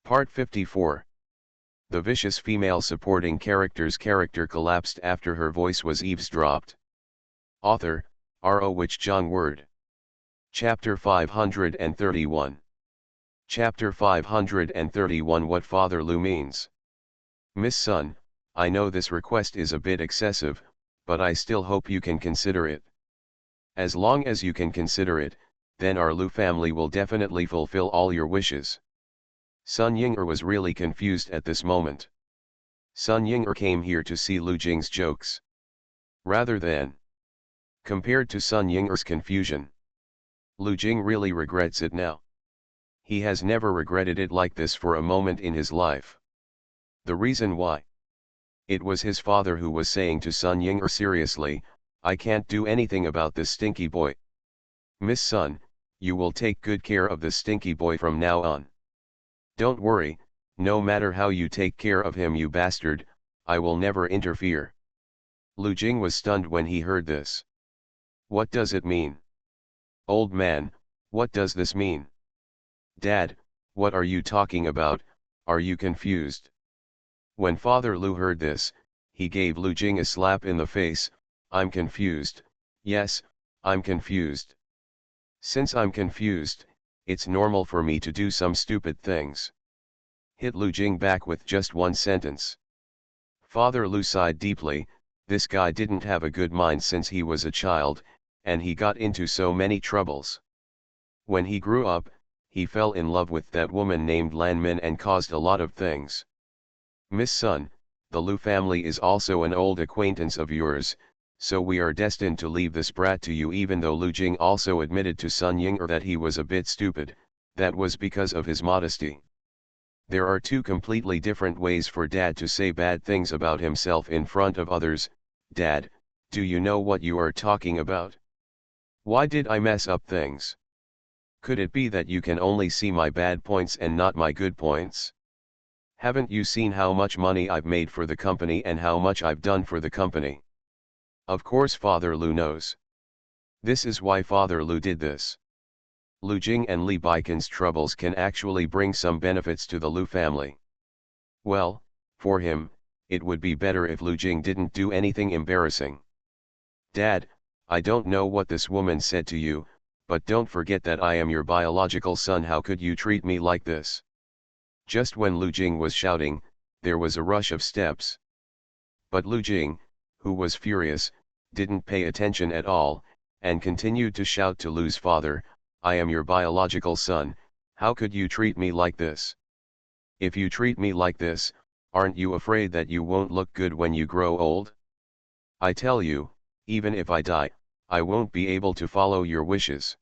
Part 54. The vicious female supporting character's character collapsed after her voice was eavesdropped. Author, R.O. Wich Jung Word. Chapter 531. Chapter 531 What Father Lu Means. Miss Sun, I know this request is a bit excessive, but I still hope you can consider it. As long as you can consider it, then our Lu family will definitely fulfill all your wishes. Sun Ying'er was really confused at this moment. Sun Ying'er came here to see Lu Jing's jokes. Rather than. Compared to Sun Ying'er's confusion, Lu Jing really regrets it now. He has never regretted it like this for a moment in his life. The reason why? It was his father who was saying to Sun Ying'er seriously, I can't do anything about this stinky boy. Miss Sun, you will take good care of this stinky boy from now on. Don't worry, no matter how you take care of him, you bastard, I will never interfere. Lu Jing was stunned when he heard this. What does it mean? Old man, what does this mean? Dad, what are you talking about, are you confused? When Father Lu heard this, he gave Lu Jing a slap in the face. I'm confused, yes, I'm confused. Since I'm confused, it's normal for me to do some stupid things. Hit Lu Jing back with just one sentence. Father Lu sighed deeply. This guy didn't have a good mind since he was a child, and he got into so many troubles. When he grew up, he fell in love with that woman named Lan Min and caused a lot of things. Miss Sun, the Lu family is also an old acquaintance of yours, so we are destined to leave this brat to you. Even though Lu Jing also admitted to Sun Ying'er that he was a bit stupid, that was because of his modesty. There are two completely different ways for Dad to say bad things about himself in front of others. Dad, do you know what you are talking about? Why did I mess up things? Could it be that you can only see my bad points and not my good points? Haven't you seen how much money I've made for the company and how much I've done for the company? Of course Father Lu knows. This is why Father Lu did this. Lu Jing and Li Baikan's troubles can actually bring some benefits to the Lu family. Well, for him, it would be better if Lu Jing didn't do anything embarrassing. Dad, I don't know what this woman said to you, but don't forget that I am your biological son. How could you treat me like this? Just when Lu Jing was shouting, there was a rush of steps. But Lu Jing, who was furious, didn't pay attention at all, and continued to shout to Lu's father, I am your biological son, how could you treat me like this? If you treat me like this, aren't you afraid that you won't look good when you grow old? I tell you, even if I die, I won't be able to follow your wishes.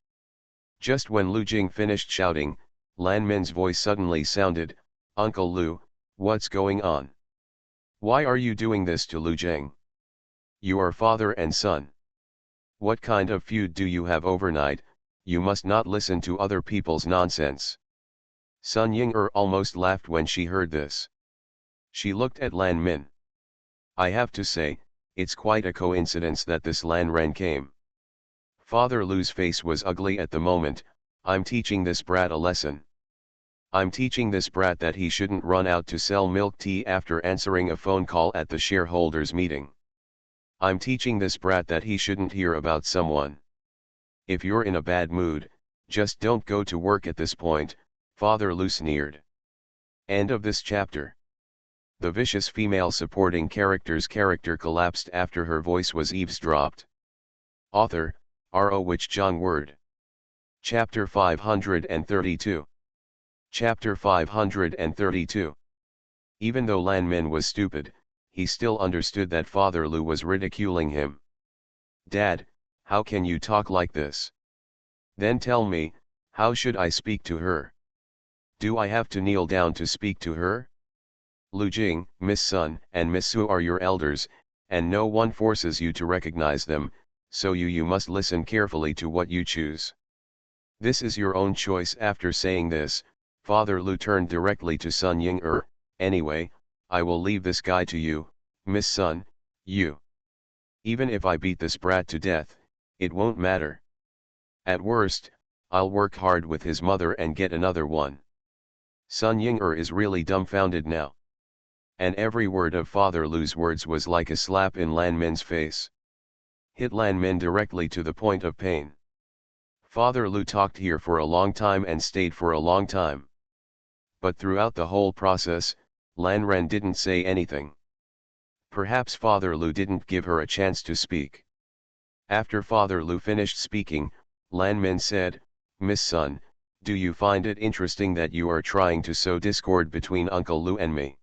Just when Lu Jing finished shouting, Lan Min's voice suddenly sounded, Uncle Lu, what's going on? Why are you doing this to Lu Jing? You are father and son. What kind of feud do you have overnight? You must not listen to other people's nonsense. Sun Ying'er almost laughed when she heard this. She looked at Lan Min. I have to say, it's quite a coincidence that this Lan Ren came. Father Lu's face was ugly at the moment. I'm teaching this brat a lesson. I'm teaching this brat that he shouldn't run out to sell milk tea after answering a phone call at the shareholders meeting. I'm teaching this brat that he shouldn't hear about someone. If you're in a bad mood, just don't go to work at this point, Father Lu sneered. End of this chapter. The vicious female supporting character's character collapsed after her voice was eavesdropped. Author, R.O. Wich Jung Word. Chapter 532. Chapter 532. Even though Lan Min was stupid, he still understood that Father Lu was ridiculing him. Dad, how can you talk like this? Then tell me, how should I speak to her? Do I have to kneel down to speak to her? Lu Jing, Miss Sun, and Miss Su are your elders, and no one forces you to recognize them, so you must listen carefully to what you choose. This is your own choice. After saying this, Father Lu turned directly to Sun Ying'er. Anyway, I will leave this guy to you, Miss Sun, you. Even if I beat this brat to death, it won't matter. At worst, I'll work hard with his mother and get another one. Sun Ying is really dumbfounded now. And every word of Father Lu's words was like a slap in Lan Min's face. Hit Lan Min directly to the point of pain. Father Lu talked here for a long time and stayed for a long time. But throughout the whole process, Lan Ren didn't say anything. Perhaps Father Lu didn't give her a chance to speak. After Father Lu finished speaking, Lan Min said, "Miss Sun, do you find it interesting that you are trying to sow discord between Uncle Lu and me?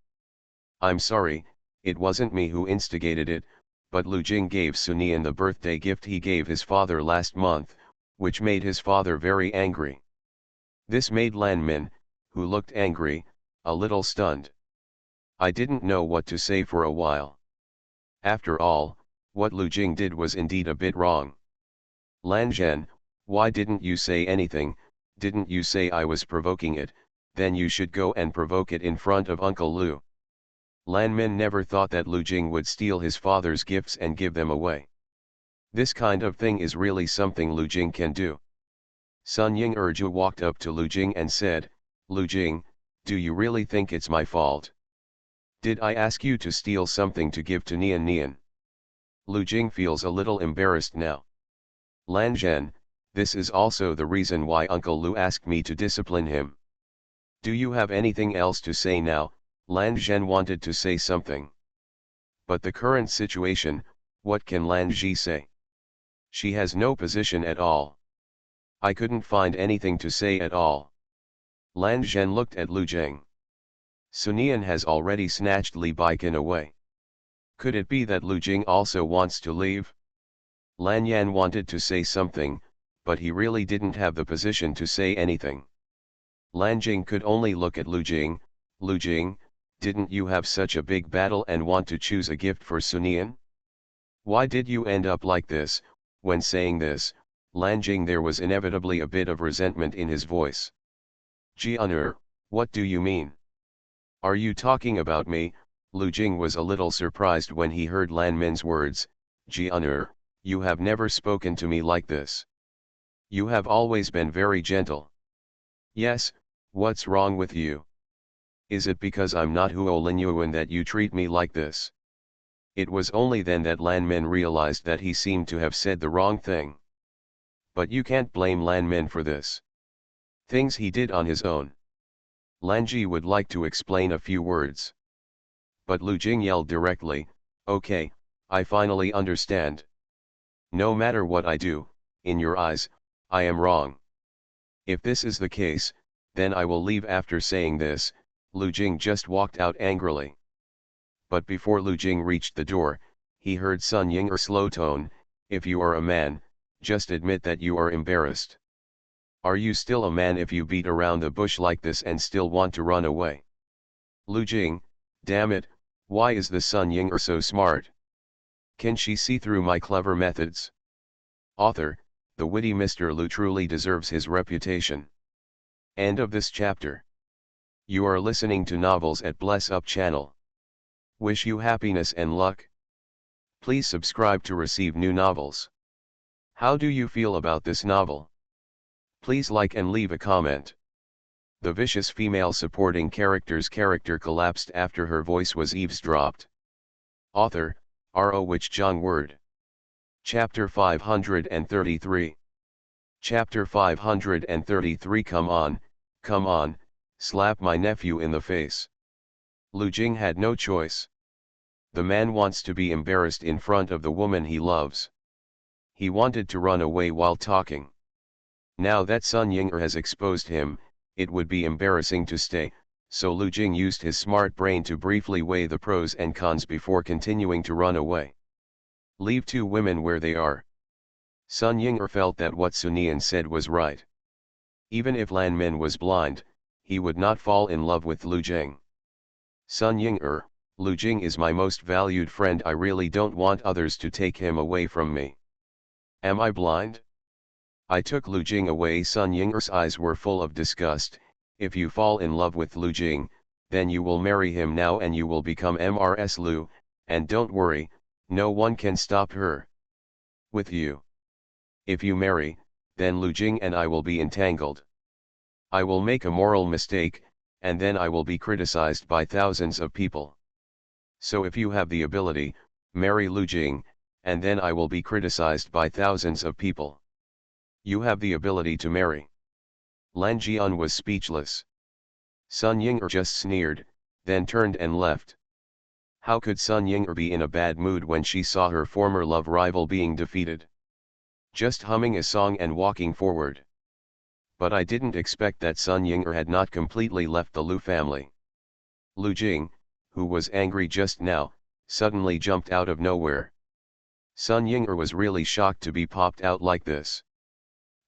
I'm sorry, it wasn't me who instigated it, but Lu Jing gave Sunian the birthday gift he gave his father last month, which made his father very angry." This made Lan Min, who looked angry, a little stunned. I didn't know what to say for a while. After all, what Lu Jing did was indeed a bit wrong. "Lan Zhen, why didn't you say anything? Didn't you say I was provoking it? Then you should go and provoke it in front of Uncle Lu." Lan Min never thought that Lu Jing would steal his father's gifts and give them away. This kind of thing is really something Lu Jing can do. Sun Ying walked up to Lu Jing and said, "Lu Jing, do you really think it's my fault? Did I ask you to steal something to give to Nian Nian?" Lu Jing feels a little embarrassed now. "Lan Zhen, this is also the reason why Uncle Lu asked me to discipline him. Do you have anything else to say now?" Lan Zhen wanted to say something. But the current situation, what can Lan Zhi say? She has no position at all. I couldn't find anything to say at all. Lan Zhen looked at Lu Jing. Sunian has already snatched Li Baikan away. Could it be that Lu Jing also wants to leave? Lan Yan wanted to say something, but he really didn't have the position to say anything. Lan Jing could only look at Lu Jing. "Lu Jing, didn't you have such a big battle and want to choose a gift for Sunian? Why did you end up like this?" When saying this, Lan Jing there was inevitably a bit of resentment in his voice. "Jian'er, what do you mean? Are you talking about me?" Lu Jing was a little surprised when he heard Lan Min's words. "Jian'er, you have never spoken to me like this. You have always been very gentle." "Yes, what's wrong with you? Is it because I'm not Huo Linyuan that you treat me like this?" It was only then that Lan Min realized that he seemed to have said the wrong thing. But you can't blame Lan Min for this. Things he did on his own. Lan Ji would like to explain a few words. But Lu Jing yelled directly, "Okay, I finally understand. No matter what I do, in your eyes, I am wrong. If this is the case, then I will leave." After saying this, Lu Jing just walked out angrily. But before Lu Jing reached the door, he heard Sun Ying's slow tone, "If you are a man, just admit that you are embarrassed. Are you still a man if you beat around the bush like this and still want to run away?" Lu Jing, damn it, why is the Sun Ying so smart? Can she see through my clever methods? Author, the witty Mr. Lu truly deserves his reputation. End of this chapter. You are listening to Novels at Bless Up channel. Wish you happiness and luck. Please subscribe to receive new novels. How do you feel about this novel? Please like and leave a comment. The vicious female supporting character's character collapsed after her voice was eavesdropped. Author, R.O. Wich Jong Word. Chapter 533. Chapter 533. Come on, slap my nephew in the face. Lu Jing had no choice. The man wants to be embarrassed in front of the woman he loves. He wanted to run away while talking. Now that Sun Ying has exposed him, it would be embarrassing to stay, so Lu Jing used his smart brain to briefly weigh the pros and cons before continuing to run away. Leave two women where they are. Sun Ying felt that what Sunian said was right. Even if Lan Min was blind, he would not fall in love with Lu Jing. Sun Ying, Lu Jing is my most valued friend. I really don't want others to take him away from me. Am I blind? I took Lu Jing away. Sun Ying's eyes were full of disgust. If you fall in love with Lu Jing, then you will marry him now and you will become Mrs. Lu, and don't worry, no one can stop her. With you. If you marry, then Lu Jing and I will be entangled. I will make a moral mistake, and then I will be criticized by thousands of people. So if you have the ability, marry Lu Jing, and then I will be criticized by thousands of people. You have the ability to marry. Lan Jian was speechless. Sun Ying'er just sneered, then turned and left. How could Sun Ying'er be in a bad mood when she saw her former love rival being defeated? Just humming a song and walking forward. But I didn't expect that Sun Ying'er had not completely left the Lu family. Lu Jing, who was angry just now, suddenly jumped out of nowhere. Sun Ying'er was really shocked to be popped out like this.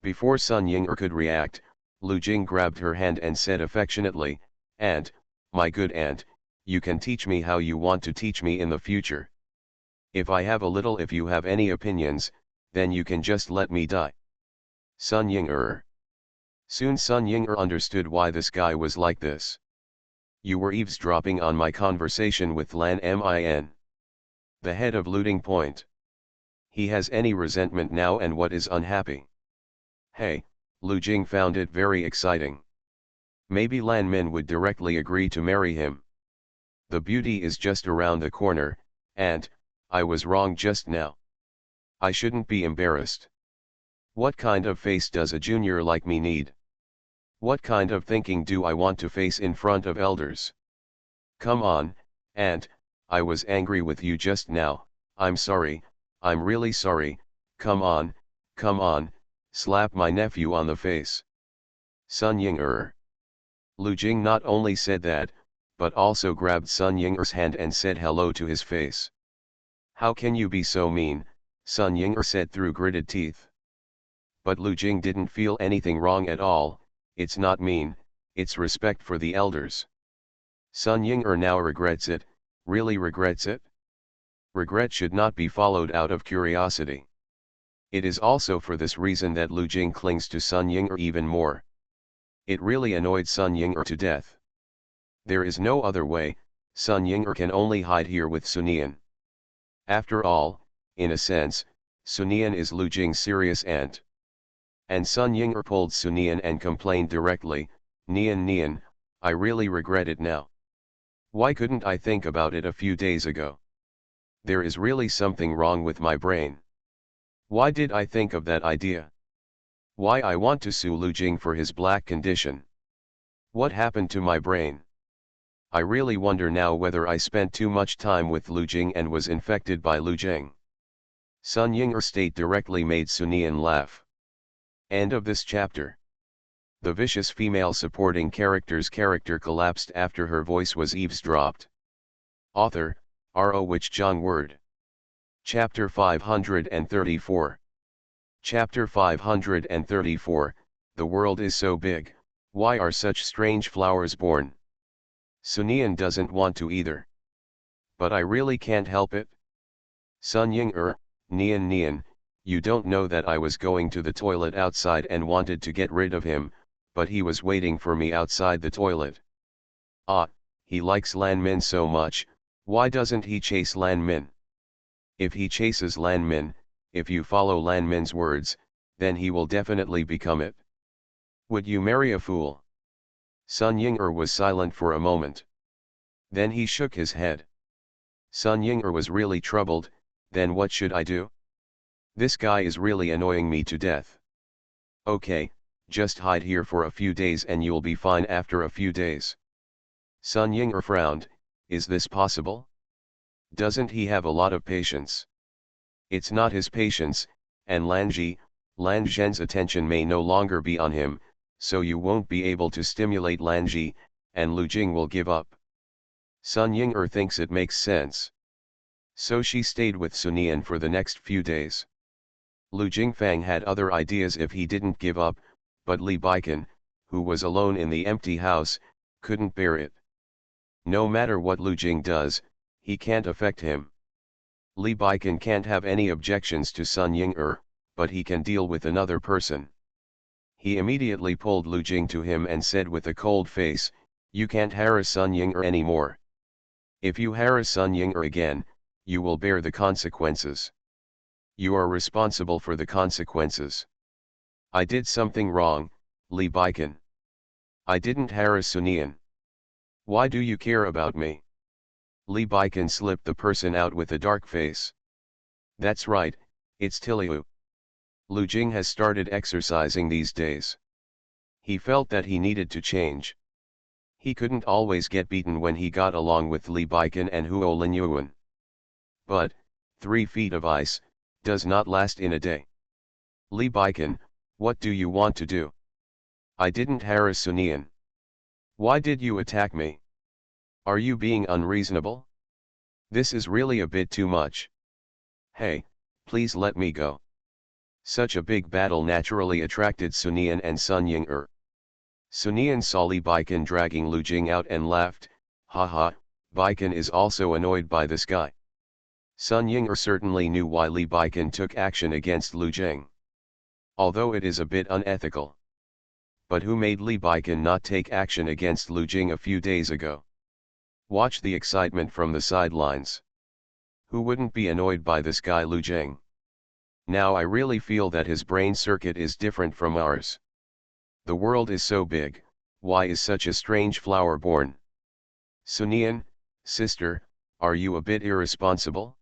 Before Sun Ying'er could react, Lu Jing grabbed her hand and said affectionately, "Aunt, my good aunt, you can teach me how you want to teach me in the future. If you have any opinions, then you can just let me die." Sun Ying'er. Soon Sun Ying'er understood why this guy was like this. "You were eavesdropping on my conversation with Lan Min. The head of looting point. He has any resentment now and what is unhappy?" Hey, Lu Jing found it very exciting. Maybe Lan Min would directly agree to marry him. The beauty is just around the corner, and I was wrong just now. I shouldn't be embarrassed. What kind of face does a junior like me need? What kind of thinking do I want to face in front of elders? Come on, aunt, I was angry with you just now, I'm sorry, I'm really sorry, come on, slap my nephew on the face. Sun Ying'er. Lu Jing not only said that, but also grabbed Sun Ying'er's hand and said hello to his face. "How can you be so mean?" Sun Ying'er said through gritted teeth. But Lu Jing didn't feel anything wrong at all. It's not mean, it's respect for the elders. Sun Ying'er now regrets it, really regrets it. Regret should not be followed out of curiosity. It is also for this reason that Lu Jing clings to Sun Ying'er even more. It really annoyed Sun Ying'er to death. There is no other way, Sun Ying'er can only hide here with Sunian. After all, in a sense, Sunian is Lu Jing's serious aunt. And Sun Ying'er pulled Sunian and complained directly, Nian, I really regret it now. Why couldn't I think about it a few days ago? There is really something wrong with my brain. Why did I think of that idea? Why I want to sue Lu Jing for his black condition? What happened to my brain? I really wonder now whether I spent too much time with Lu Jing and was infected by Lu Jing. Sun Ying'er state directly made Sunian laugh. End of this chapter. The vicious female supporting character's character collapsed after her voice was eavesdropped. Author, R.O. Which Zhang Word. Chapter 534. Chapter 534, The world is so big, why are such strange flowers born? Sunian doesn't want to either. But I really can't help it. Sun Ying'er, Nian, you don't know that I was going to the toilet outside and wanted to get rid of him, but he was waiting for me outside the toilet. Ah, he likes Lan Min so much, why doesn't he chase Lan Min? If he chases Lan Min, if you follow Lan Min's words, then he will definitely become it. Would you marry a fool? Sun Ying'er was silent for a moment. Then he shook his head. Sun Ying'er was really troubled. Then what should I do? This guy is really annoying me to death. Okay, just hide here for a few days and you'll be fine after a few days. Sun Ying'er frowned, is this possible? Doesn't he have a lot of patience? It's not his patience, and Lan Zhen's attention may no longer be on him, so you won't be able to stimulate Lan Zhi, and Lu Jing will give up. Sun Ying'er thinks it makes sense. So she stayed with Sunian for the next few days. Lu Jingfang had other ideas if he didn't give up, but Li Baikan, who was alone in the empty house, couldn't bear it. No matter what Lu Jing does, he can't affect him. Li Baikan can't have any objections to Sun Ying'er, but he can deal with another person. He immediately pulled Lu Jing to him and said with a cold face, you can't harass Sun Ying'er anymore. If you harass Sun Ying'er again, you will bear the consequences. You are responsible for the consequences. I did something wrong, Li Baikan. I didn't harass Sunian. Why do you care about me? Li Baikan slipped the person out with a dark face. That's right, it's Tiliu. Lu Jing has started exercising these days. He felt that he needed to change. He couldn't always get beaten when he got along with Li Baikan and Huo Linyuan. But, 3 feet of ice, does not last in a day. Li Baikan, what do you want to do? I didn't harass Sun Yan. Why did you attack me? Are you being unreasonable? This is really a bit too much. Hey, please let me go. Such a big battle naturally attracted Sun Yan and Sun Ying-er. Sun Yan saw Li Baikan dragging Lu Jing out and laughed, haha, Baikan is also annoyed by this guy. Sun Ying-er certainly knew why Li Baikan took action against Lu Jing. Although it is a bit unethical. But who made Li Baikan not take action against Lu Jing a few days ago? Watch the excitement from the sidelines. Who wouldn't be annoyed by this guy Lu Jing? Now I really feel that his brain circuit is different from ours. The world is so big, why is such a strange flower born? Sun Yan, sister, are you a bit irresponsible?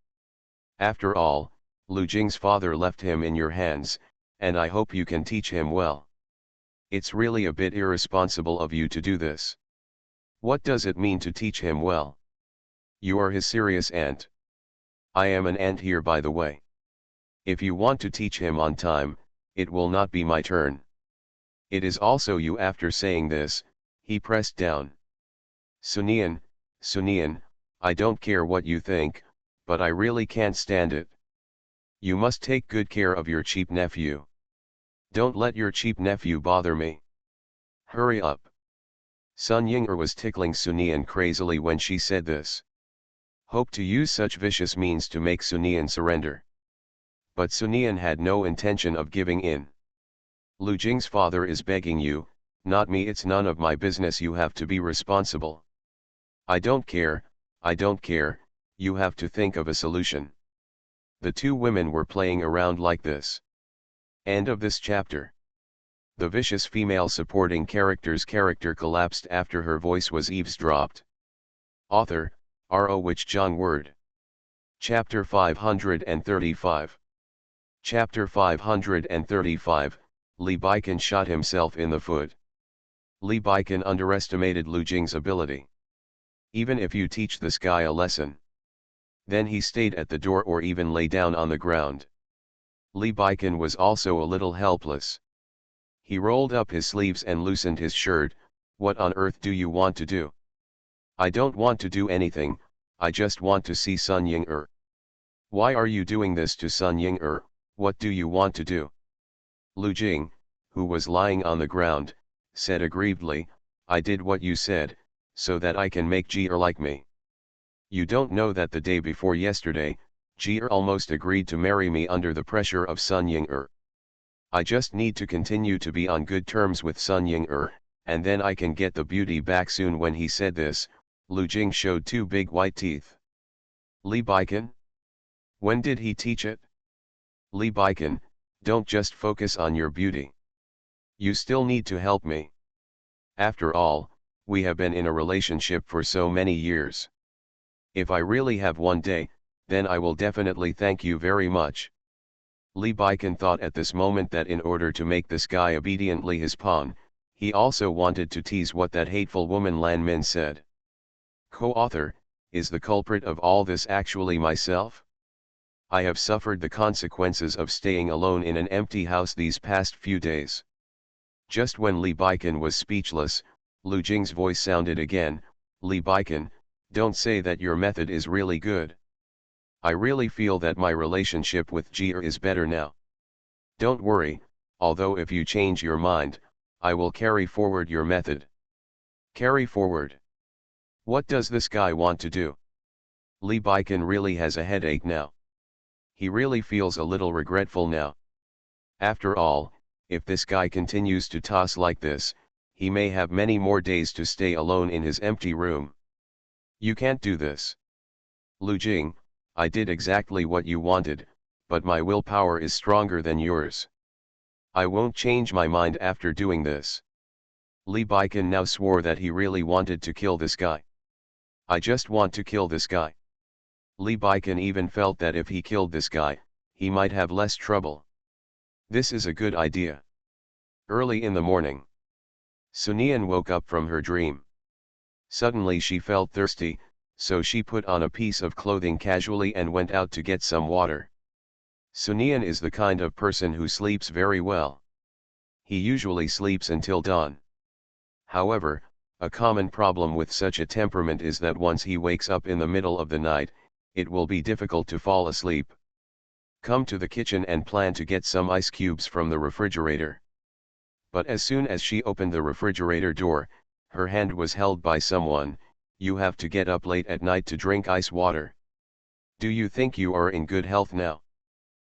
After all, Lu Jing's father left him in your hands, and I hope you can teach him well. It's really a bit irresponsible of you to do this. What does it mean to teach him well? You are his serious aunt. I am an aunt here, by the way. If you want to teach him on time, it will not be my turn. It is also you. After saying this, he pressed down. Sun Yan, I don't care what you think, but I really can't stand it. You must take good care of your cheap nephew. Don't let your cheap nephew bother me. Hurry up. Sun Ying-er was tickling Sun Yan crazily when she said this. Hope to use such vicious means to make Sun Yan surrender. But Sun Yan had no intention of giving in. Lu Jing's father is begging you, not me. It's none of my business. You have to be responsible. I don't care, you have to think of a solution. The two women were playing around like this. End of this chapter. The vicious female supporting character's character collapsed after her voice was eavesdropped. Author, R.O. Wich Jong Word. Chapter 535. Chapter 535, Li Baikan shot himself in the foot. Li Baikan underestimated Lu Jing's ability. Even if you teach this guy a lesson, then he stayed at the door or even lay down on the ground. Li Baikan was also a little helpless. He rolled up his sleeves and loosened his shirt. What on earth do you want to do? I don't want to do anything, I just want to see Sun Ying-er. Why are you doing this to Sun Ying-er? What do you want to do? Lu Jing, who was lying on the ground, said aggrievedly, I did what you said, so that I can make Ji-er like me. You don't know that the day before yesterday, Ji-er almost agreed to marry me under the pressure of Sun Ying-er. I just need to continue to be on good terms with Sun Ying-er, and then I can get the beauty back soon. When he said this, Lu Jing showed 2 big white teeth. Li Baikan? When did he teach it? Li Baikan, don't just focus on your beauty. You still need to help me. After all, we have been in a relationship for so many years. If I really have one day, then I will definitely thank you very much. Li Baikan thought at this moment that in order to make this guy obediently his pawn, he also wanted to tease what that hateful woman Lan Min said. Co-author, is the culprit of all this actually myself? I have suffered the consequences of staying alone in an empty house these past few days. Just when Li Baikan was speechless, Lu Jing's voice sounded again, Li Baikan, don't say that your method is really good. I really feel that my relationship with Ji-er is better now. Don't worry, although if you change your mind, I will carry forward your method. Carry forward? What does this guy want to do? Li Baikan really has a headache now. He really feels a little regretful now. After all, if this guy continues to toss like this, he may have many more days to stay alone in his empty room. You can't do this. Lu Jing, I did exactly what you wanted, but my willpower is stronger than yours. I won't change my mind after doing this. Li Baikan now swore that he really wanted to kill this guy. I just want to kill this guy. Li Baikan even felt that if he killed this guy, he might have less trouble. This is a good idea. Early in the morning, Sunian woke up from her dream. Suddenly she felt thirsty, so she put on a piece of clothing casually and went out to get some water. Sunian is the kind of person who sleeps very well. He usually sleeps until dawn. However, a common problem with such a temperament is that once he wakes up in the middle of the night, it will be difficult to fall asleep. Come to the kitchen and plan to get some ice cubes from the refrigerator. But as soon as she opened the refrigerator door, her hand was held by someone. You have to get up late at night to drink ice water. Do you think you are in good health now?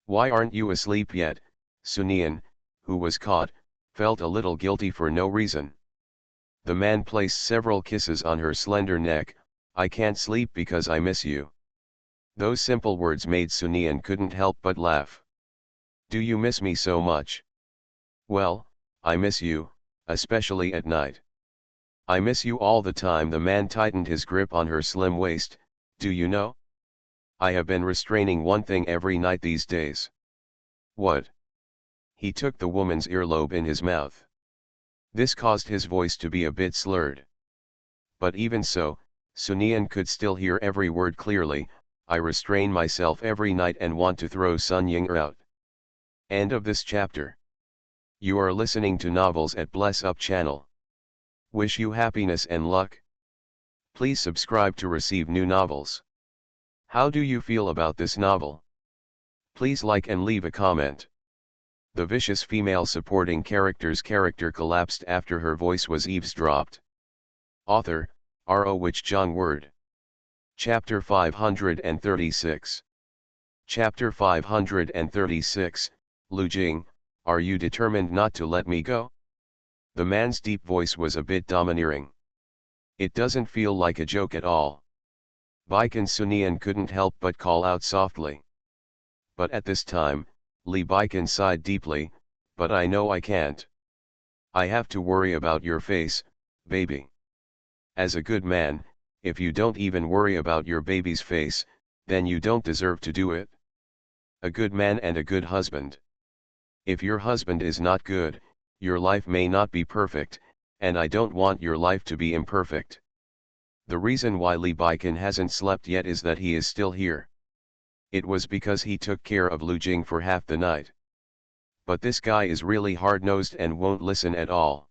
Why aren't you asleep yet? Sunian, who was caught, felt a little guilty for no reason. The man placed several kisses on her slender neck. I can't sleep because I miss you. Those simple words made Sunian couldn't help but laugh. Do you miss me so much? Well, I miss you, especially at night. I miss you all the time. The man tightened his grip on her slim waist. Do you know? I have been restraining one thing every night these days. What? He took the woman's earlobe in his mouth. This caused his voice to be a bit slurred. But even so, Sunian could still hear every word clearly. I restrain myself every night and want to throw Sun Ying out. End of this chapter. You are listening to Novels at Bless Up channel. Wish you happiness and luck. Please subscribe to receive new novels. How do you feel about this novel? Please like and leave a comment. The vicious female supporting character's character collapsed after her voice was eavesdropped. Author, R.O. Wich Jong Word. Chapter 536. Chapter 536, Lu Jing, are you determined not to let me go? The man's deep voice was a bit domineering. It doesn't feel like a joke at all. Baikan Sunian couldn't help but call out softly. But at this time, Li Baikan sighed deeply, but I know I can't. I have to worry about your face, baby. As a good man, if you don't even worry about your baby's face, then you don't deserve to do it. A good man and a good husband. If your husband is not good, your life may not be perfect, and I don't want your life to be imperfect. The reason why Li Baikan hasn't slept yet is that he is still here. It was because he took care of Lu Jing for half the night. But this guy is really hard-nosed and won't listen at all.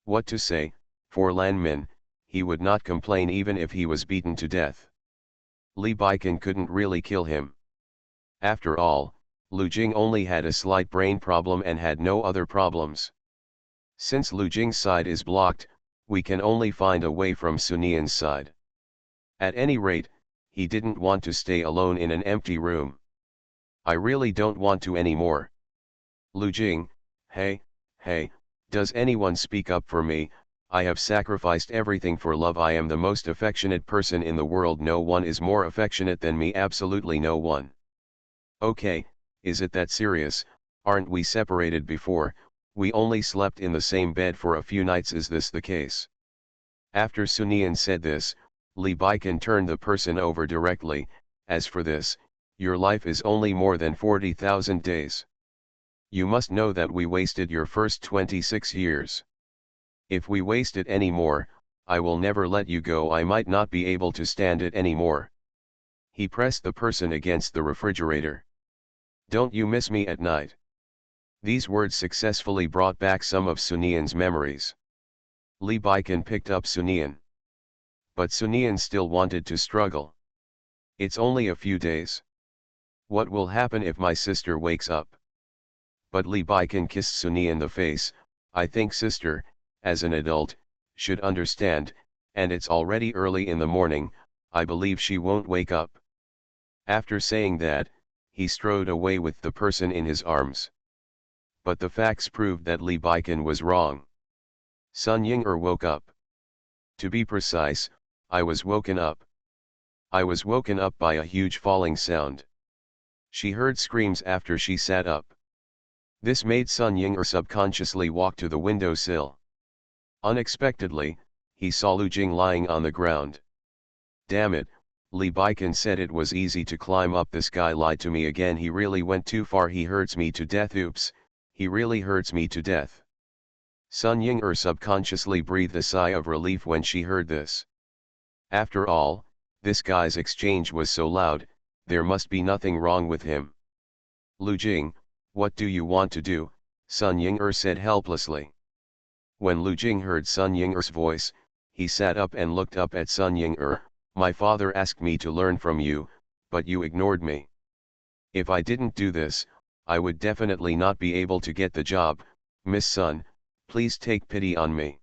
What to say, for Lan Min, he would not complain even if he was beaten to death. Li Baikan couldn't really kill him. After all, Lu Jing only had a slight brain problem and had no other problems. Since Lu Jing's side is blocked, we can only find a way from Sunian's side. At any rate, he didn't want to stay alone in an empty room. I really don't want to anymore. Lu Jing, hey, does anyone speak up for me? I have sacrificed everything for love. I am the most affectionate person in the world. No one is more affectionate than me. Absolutely no one. Okay, is it that serious? Aren't we separated before? We only slept in the same bed for a few nights. Is this the case? After Sunian said this, Li Baikan turned the person over directly. As for this, your life is only more than 40,000 days. You must know that we wasted your first 26 years. If we waste it any more, I will never let you go. I might not be able to stand it anymore. He pressed the person against the refrigerator. Don't you miss me at night? These words successfully brought back some of Sunian's memories. Li Baikan picked up Sunian. But Sunian still wanted to struggle. It's only a few days. What will happen if my sister wakes up? But Li Baikan kissed Sunian the face. I think sister, as an adult, should understand, and it's already early in the morning, I believe she won't wake up. After saying that, he strode away with the person in his arms. But the facts proved that Li Baikan was wrong. Sun Ying woke up. To be precise, I was woken up. I was woken up by a huge falling sound. She heard screams after she sat up. This made Sun Ying subconsciously walk to the windowsill. Unexpectedly, he saw Lu Jing lying on the ground. Damn it, Li Baikan said it was easy to climb up. This guy lied to me again. He really went too far. He hurts me to death. Oops, he really hurts me to death. Sun Ying subconsciously breathed a sigh of relief when she heard this. After all, this guy's exchange was so loud, there must be nothing wrong with him. Lu Jing, what do you want to do? Sun Ying said helplessly. When Lu Jing heard Sun Ying's voice, he sat up and looked up at Sun Ying. My father asked me to learn from you, but you ignored me. If I didn't do this, I would definitely not be able to get the job. Miss Sun, please take pity on me.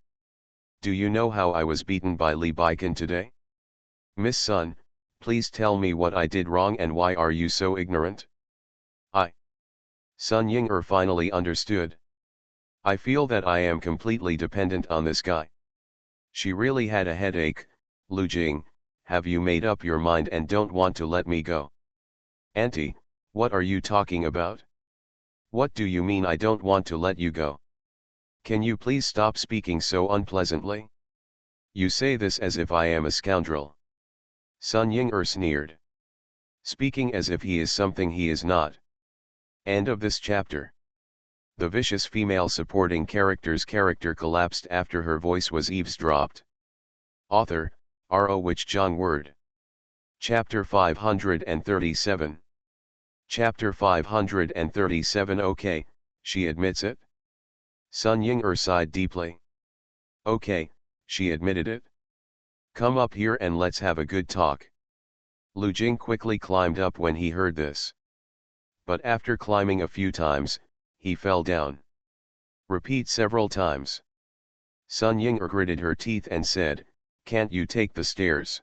Do you know how I was beaten by Li Baikan today? Miss Sun, please tell me what I did wrong and why are you so ignorant? Sun Ying finally understood. I feel that I am completely dependent on this guy. She really had a headache. Lu Jing, have you made up your mind and don't want to let me go? Auntie, what are you talking about? What do you mean I don't want to let you go? Can you please stop speaking so unpleasantly? You say this as if I am a scoundrel. Sun Ying sneered. Speaking as if he is something he is not. End of this chapter. The vicious female supporting character's character collapsed after her voice was eavesdropped. Author, R.O. Wich Jong Word. Chapter 537. Chapter 537. Okay, she admits it? Sun Ying sighed deeply. Okay, she admitted it. Come up here and let's have a good talk. Lu Jing quickly climbed up when he heard this. But after climbing a few times, he fell down. Repeat several times. Sun Ying gritted her teeth and said, can't you take the stairs?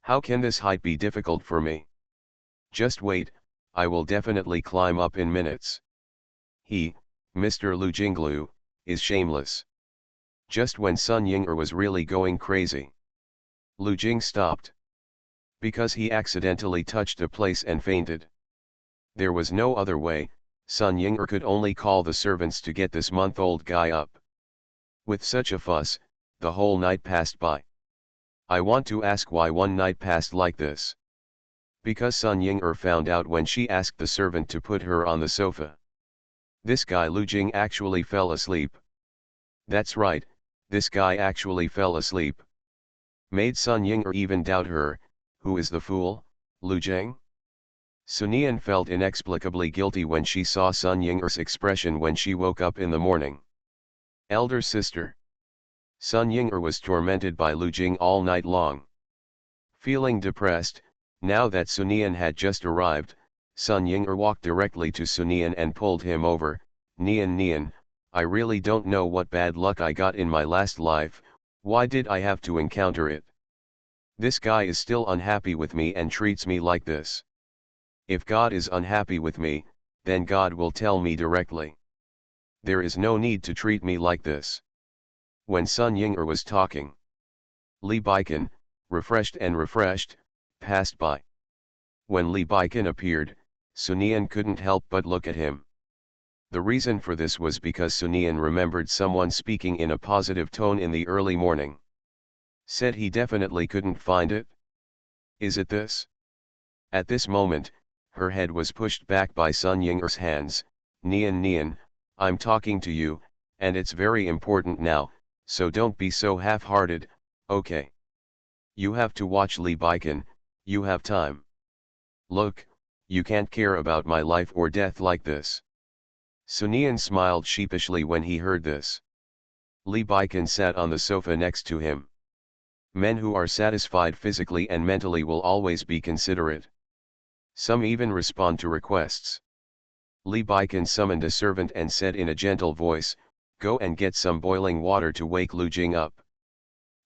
How can this height be difficult for me? Just wait, I will definitely climb up in minutes. He, Mr. Lu Jinglu, is shameless. Just when Sun Ying was really going crazy, Lu Jing stopped. Because he accidentally touched a place and fainted. There was no other way, Sun Ying could only call the servants to get this month-old guy up. With such a fuss, the whole night passed by. I want to ask why one night passed like this. Because Sun Ying found out when she asked the servant to put her on the sofa. This guy Lu Jing actually fell asleep. That's right, this guy actually fell asleep. Made Sun Ying even doubt her. Who is the fool, Lu Jing? Sunian felt inexplicably guilty when she saw Sun Ying's expression when she woke up in the morning. Elder sister. Sun Ying was tormented by Lu Jing all night long. Feeling depressed, now that Sunian had just arrived, Sun Ying walked directly to Sunian and pulled him over. Nian, I really don't know what bad luck I got in my last life, why did I have to encounter it? This guy is still unhappy with me and treats me like this. If God is unhappy with me, then God will tell me directly. There is no need to treat me like this. When Sun Ying was talking, Li Baikan, refreshed, passed by. When Li Baikan appeared, Sunian couldn't help but look at him. The reason for this was because Sunian remembered someone speaking in a positive tone in the early morning. Said he definitely couldn't find it. Is it this? At this moment, her head was pushed back by Sun Ying's hands. Nian, I'm talking to you, and it's very important now, so don't be so half-hearted, okay? You have to watch Li Baikan, you have time. Look, you can't care about my life or death like this. Sunian smiled sheepishly when he heard this. Li Baikan sat on the sofa next to him. Men who are satisfied physically and mentally will always be considerate. Some even respond to requests. Li Baikan summoned a servant and said in a gentle voice, go and get some boiling water to wake Lu Jing up.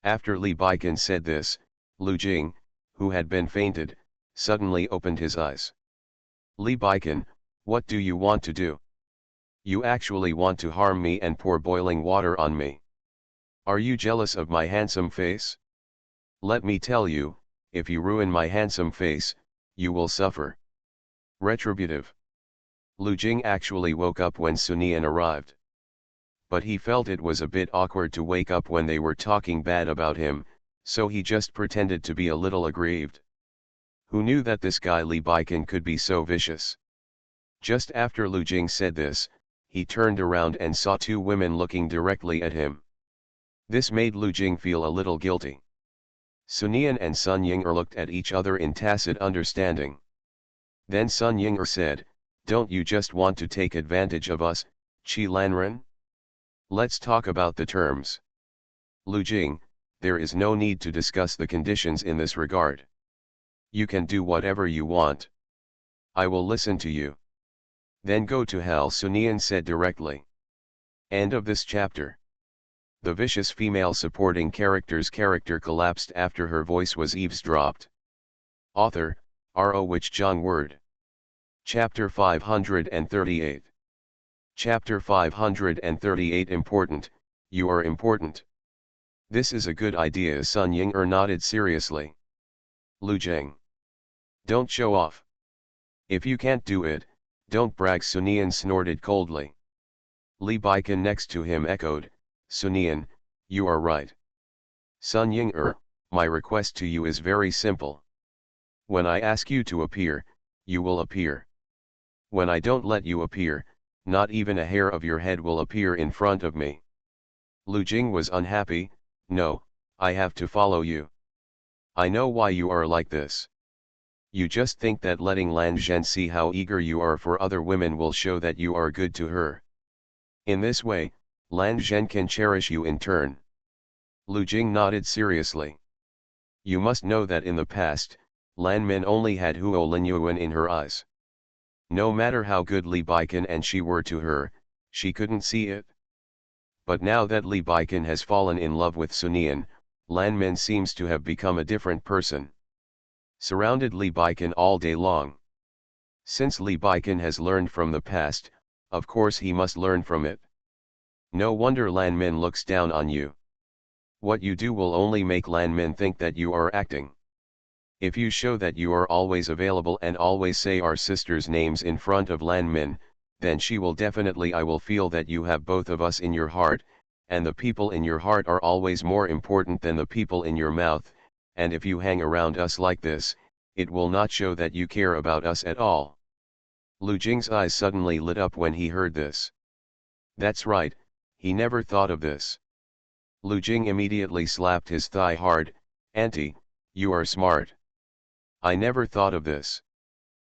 After Li Baikan said this, Lu Jing, who had been fainted, suddenly opened his eyes. Li Baikan, what do you want to do? You actually want to harm me and pour boiling water on me. Are you jealous of my handsome face? Let me tell you, if you ruin my handsome face, you will suffer. Retributive. Lu Jing actually woke up when Sunian arrived. But he felt it was a bit awkward to wake up when they were talking bad about him, So he just pretended to be a little aggrieved. Who knew that this guy Li Baikan could be so vicious? Just after Lu Jing said this, he turned around and saw two women looking directly at him. This made Lu Jing feel a little guilty. Sun Yian and Sun Ying'er looked at each other in tacit understanding. Then Sun Ying'er said, "Don't you just want to take advantage of us, Qi Lanren? Let's talk about the terms." Lu Jing, there is no need to discuss the conditions in this regard. You can do whatever you want. I will listen to you. Then go to hell, Sun Yian said directly. End of this chapter. The vicious female supporting character's character collapsed after her voice was eavesdropped. Author, R.O. Wich Zhang Word. Chapter 538. Chapter 538 Important, you are important. This is a good idea, Sun Ying'er nodded seriously. Lu Jing. Don't show off. If you can't do it, don't brag, Sun Yian snorted coldly. Li Baikan next to him echoed, Sun Yian, you are right. Sun Ying'er, my request to you is very simple. When I ask you to appear, you will appear. When I don't let you appear, not even a hair of your head will appear in front of me. Lu Jing was unhappy. No, I have to follow you. I know why you are like this. You just think that letting Lan Zhen see how eager you are for other women will show that you are good to her. In this way, Lan Zhen can cherish you in turn. Lu Jing nodded seriously. You must know that in the past, Lan Min only had Huo Linyuan in her eyes. No matter how good Li Baikan and she were to her, she couldn't see it. But now that Li Baikan has fallen in love with Sun Yian, Lan Min seems to have become a different person. Surrounded Li Baikan all day long. Since Li Baikan has learned from the past, of course he must learn from it. No wonder Lan Min looks down on you. What you do will only make Lan Min think that you are acting. If you show that you are always available and always say our sisters' names in front of Lan Min, then she will definitely I will feel that you have both of us in your heart, and the people in your heart are always more important than the people in your mouth, and if you hang around us like this, it will not show that you care about us at all. Lu Jing's eyes suddenly lit up when he heard this. That's right, he never thought of this. Lu Jing immediately slapped his thigh hard. Auntie, you are smart. I never thought of this.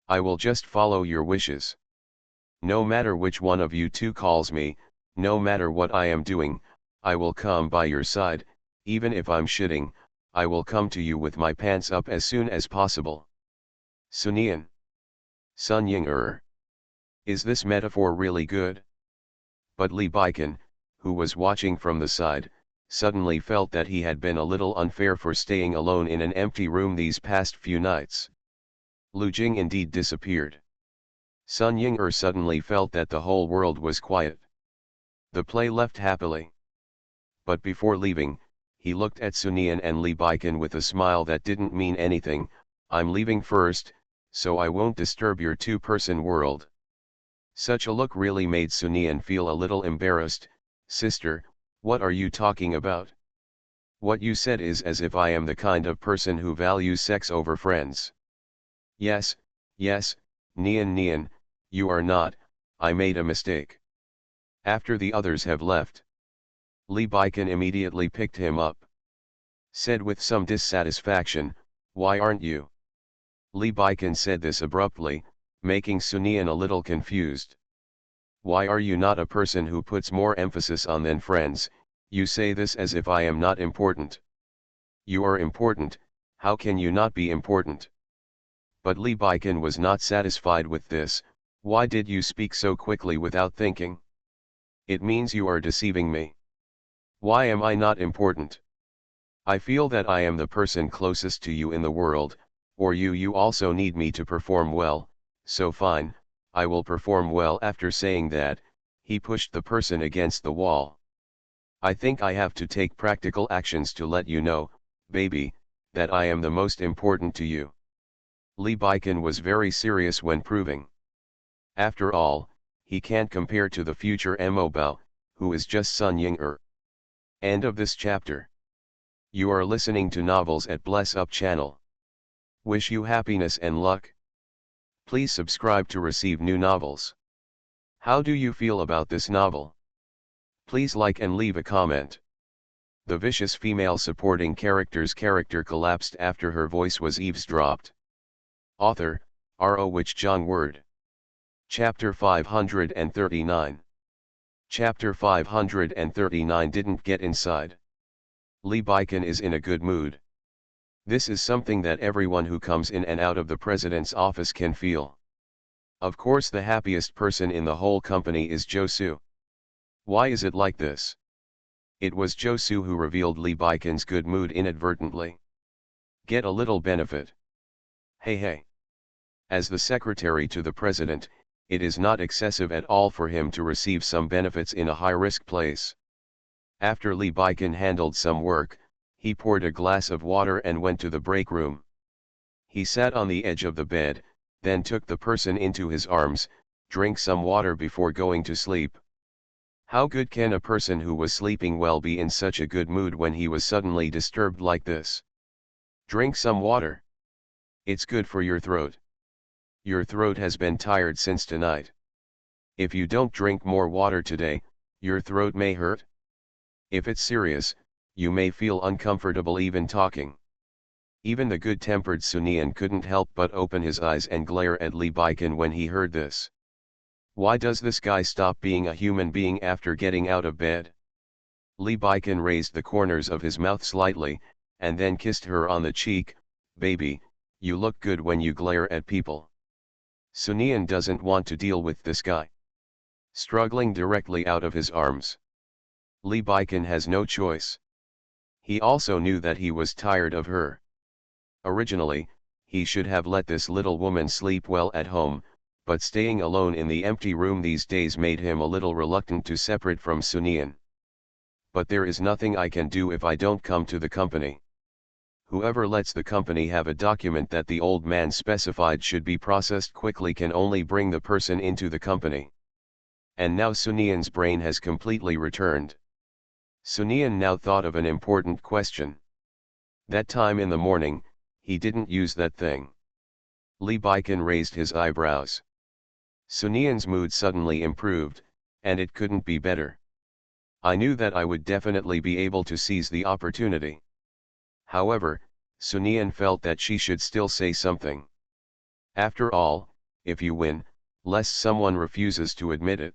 I will just follow your wishes. No matter which one of you two calls me, no matter what I am doing, I will come by your side, even if I'm shitting, I will come to you with my pants up as soon as possible. Sun Yian. Sun Ying'er. Is this metaphor really good? But Li Baikan, who was watching from the side, suddenly felt that he had been a little unfair for staying alone in an empty room these past few nights. Lu Jing indeed disappeared. Sun Ying'er suddenly felt that the whole world was quiet. The play left happily. But before leaving, he looked at Sun Yian and Li Baikan with a smile that didn't mean anything. I'm leaving first, so I won't disturb your two-person world. Such a look really made Sun Yian feel a little embarrassed. Sister, what are you talking about? What you said is as if I am the kind of person who values sex over friends. Yes, Nian, you are not, I made a mistake. After the others have left, Li Baikan immediately picked him up. Said with some dissatisfaction, why aren't you? Li Baikan said this abruptly, making Sun Yian a little confused. Why are you not a person who puts more emphasis on than friends? You say this as if I am not important. You are important, how can you not be important? But Li Baikan was not satisfied with this. Why did you speak so quickly without thinking? It means you are deceiving me. Why am I not important? I feel that I am the person closest to you in the world, or you also need me to perform well, so fine, I will perform well. After saying that, he pushed the person against the wall. I think I have to take practical actions to let you know, baby, that I am the most important to you. Li Baikan was very serious when proving. After all, he can't compare to the future Mo Bao, who is just Sun Ying'er. End of this chapter. You are listening to Novels at Bless Up channel. Wish you happiness and luck. Please subscribe to receive new novels. How do you feel about this novel? Please like and leave a comment. The vicious female supporting character's character collapsed after her voice was eavesdropped. Author, R.O. Wich Jong Word. Chapter 539. Chapter 539 Didn't Get Inside. Lee Baiken is in a good mood. This is something that everyone who comes in and out of the president's office can feel. Of course, the happiest person in the whole company is Josu. Why is it like this? It was Josu who revealed Lee Baiken's good mood inadvertently. Get a little benefit. Hey. As the secretary to the president, it is not excessive at all for him to receive some benefits in a high-risk place. After Lee Baiken handled some work, he poured a glass of water and went to the break room. He sat on the edge of the bed, then took the person into his arms, drank some water before going to sleep. How good can a person who was sleeping well be in such a good mood when he was suddenly disturbed like this? Drink some water. It's good for your throat. Your throat has been tired since tonight. If you don't drink more water today, your throat may hurt. If it's serious, you may feel uncomfortable even talking. Even the good-tempered Sunian couldn't help but open his eyes and glare at Lee Baiken when he heard this. Why does this guy stop being a human being after getting out of bed? Lee Baiken raised the corners of his mouth slightly, and then kissed her on the cheek. Baby, you look good when you glare at people. Sunian doesn't want to deal with this guy. Struggling directly out of his arms. Lee Baiken has no choice. He also knew that he was tired of her. Originally, he should have let this little woman sleep well at home, but staying alone in the empty room these days made him a little reluctant to separate from Sunian. But there is nothing I can do if I don't come to the company. Whoever lets the company have a document that the old man specified should be processed quickly can only bring the person into the company. And now Sunian's brain has completely returned. Sunian now thought of an important question. That time in the morning, he didn't use that thing. Lee Baiken raised his eyebrows. Sunian's mood suddenly improved, and it couldn't be better. I knew that I would definitely be able to seize the opportunity. However, Sunian felt that she should still say something. After all, if you win, lest someone refuses to admit it.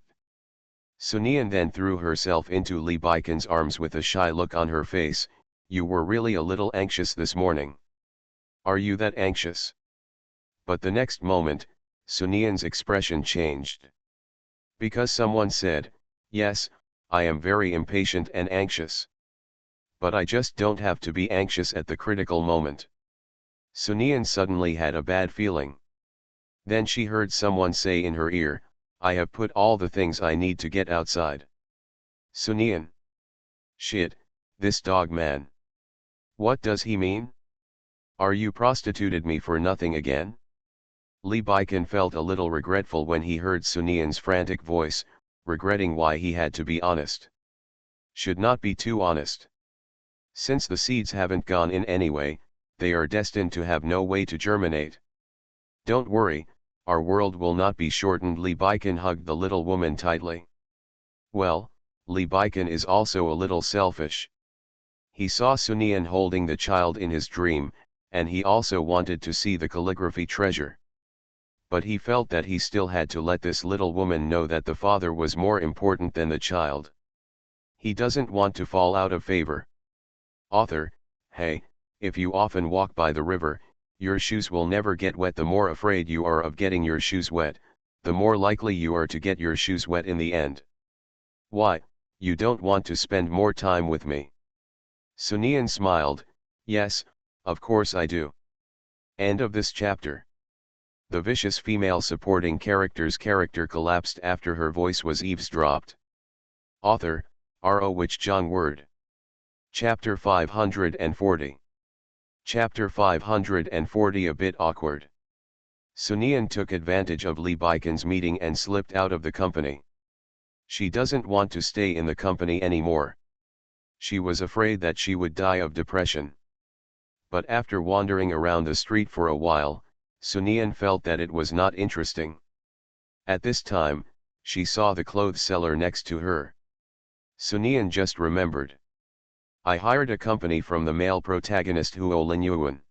Sunian then threw herself into Lee Baiken's arms with a shy look on her face. You were really a little anxious this morning. Are you that anxious? But the next moment, Sunian's expression changed. Because someone said, yes, I am very impatient and anxious. But I just don't have to be anxious at the critical moment. Sunian suddenly had a bad feeling. Then she heard someone say in her ear, I have put all the things I need to get outside. Sunian. Shit, this dog man. What does he mean? Are you prostituted me for nothing again? Lee Baiken felt a little regretful when he heard Sunian's frantic voice, regretting why he had to be honest. Should not be too honest. Since the seeds haven't gone in anyway, they are destined to have no way to germinate. Don't worry, our world will not be shortened. Lee Baiken hugged the little woman tightly. Well, Lee Baiken is also a little selfish. He saw Sunian holding the child in his dream, and he also wanted to see the calligraphy treasure. But he felt that he still had to let this little woman know that the father was more important than the child. He doesn't want to fall out of favor. Author, hey, if you often walk by the river, your shoes will never get wet. The more afraid you are of getting your shoes wet, the more likely you are to get your shoes wet in the end. Why, you don't want to spend more time with me? Sunian smiled, yes, of course I do. End of this chapter. The vicious female supporting character's character collapsed after her voice was eavesdropped. Author, R.O. Wich Jong Word. Chapter 540. Chapter 540 A bit awkward. Sunian took advantage of Lee Baiken's meeting and slipped out of the company. She doesn't want to stay in the company anymore. She was afraid that she would die of depression. But after wandering around the street for a while, Sunian felt that it was not interesting. At this time, she saw the clothes seller next to her. Sunian just remembered. I hired a company from the male protagonist Huo Linyuan.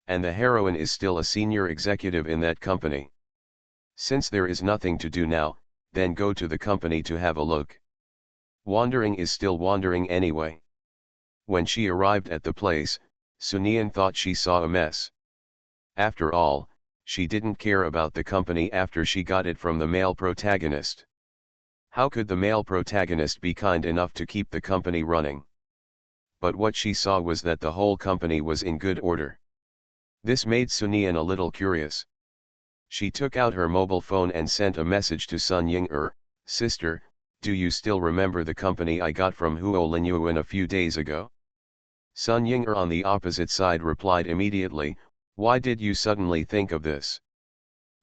And the heroine is still a senior executive in that company. Since there is nothing to do now, then go to the company to have a look. Wandering is still wandering anyway. When she arrived at the place, Sunian thought she saw a mess. After all, she didn't care about the company after she got it from the male protagonist. How could the male protagonist be kind enough to keep the company running? But what she saw was that the whole company was in good order. This made Sunian a little curious. She took out her mobile phone and sent a message to Sun Ying-er, "Sister, do you still remember the company I got from Huo Linyuan a few days ago?" Sun Ying-er on the opposite side replied immediately, "Why did you suddenly think of this?"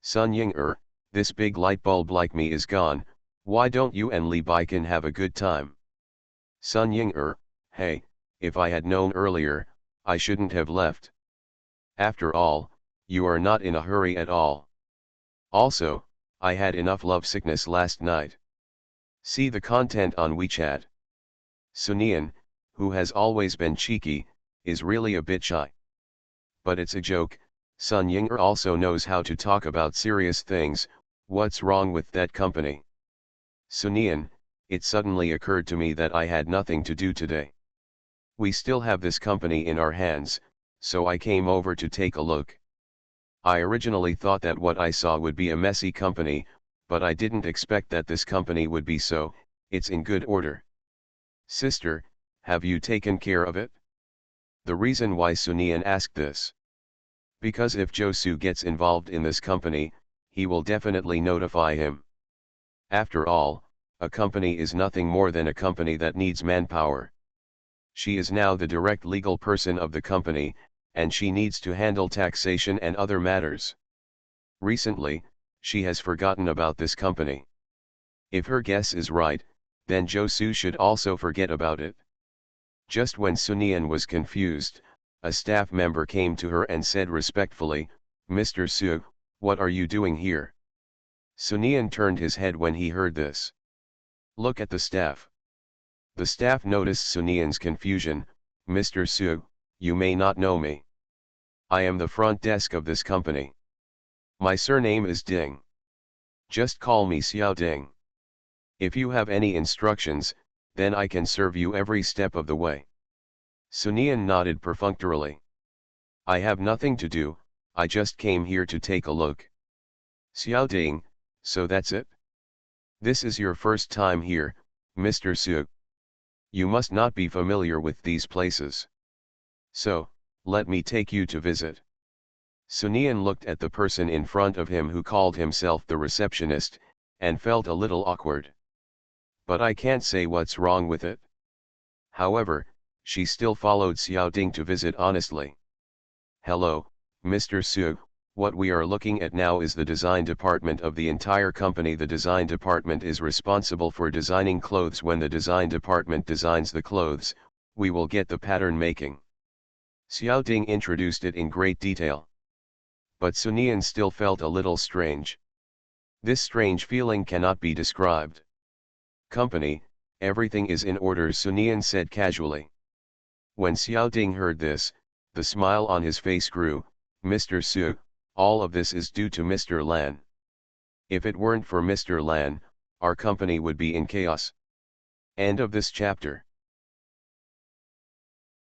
Sun Ying-er, "This big light bulb like me is gone, why don't you and Li Baikan have a good time?" Sun Ying-er, "Hey, if I had known earlier, I shouldn't have left. After all, you are not in a hurry at all. Also, I had enough lovesickness last night." See the content on WeChat. Sunian, who has always been cheeky, is really a bit shy. But it's a joke. Sun Ying-er also knows how to talk about serious things. What's wrong with that company? Sunian, it suddenly occurred to me that I had nothing to do today. We still have this company in our hands, so I came over to take a look. I originally thought that what I saw would be a messy company, but I didn't expect that this company would be so. It's in good order. Sister, have you taken care of it? The reason why Sunian asked this. Because if Josu gets involved in this company, he will definitely notify him. After all, a company is nothing more than a company that needs manpower. She is now the direct legal person of the company, and she needs to handle taxation and other matters. Recently, she has forgotten about this company. If her guess is right, then Josu should also forget about it. Just when Sunian was confused, a staff member came to her and said respectfully, "Mr. Su, what are you doing here?" Sunian turned his head when he heard this. "Look at the staff." The staff noticed Sunian's confusion. "Mr. Su, you may not know me. I am the front desk of this company. My surname is Ding. Just call me Xiao Ding. If you have any instructions, then I can serve you every step of the way." Sunian nodded perfunctorily. "I have nothing to do, I just came here to take a look." "Xiao Ding, so that's it? This is your first time here, Mr. Su. You must not be familiar with these places. So, let me take you to visit." Sunian looked at the person in front of him who called himself the receptionist, and felt a little awkward. But I can't say what's wrong with it. However, she still followed Xiao Ding to visit honestly. "Hello, Mr. Su, what we are looking at now is the design department of the entire company. The design department is responsible for designing clothes. When the design department designs the clothes, we will get the pattern making." Xiao Ding introduced it in great detail. But Sunian still felt a little strange. This strange feeling cannot be described. "Company, everything is in order," Sunian said casually. When Xiao Ding heard this, the smile on his face grew. "Mr. Su, all of this is due to Mr. Lan. If it weren't for Mr. Lan, our company would be in chaos." End of this chapter.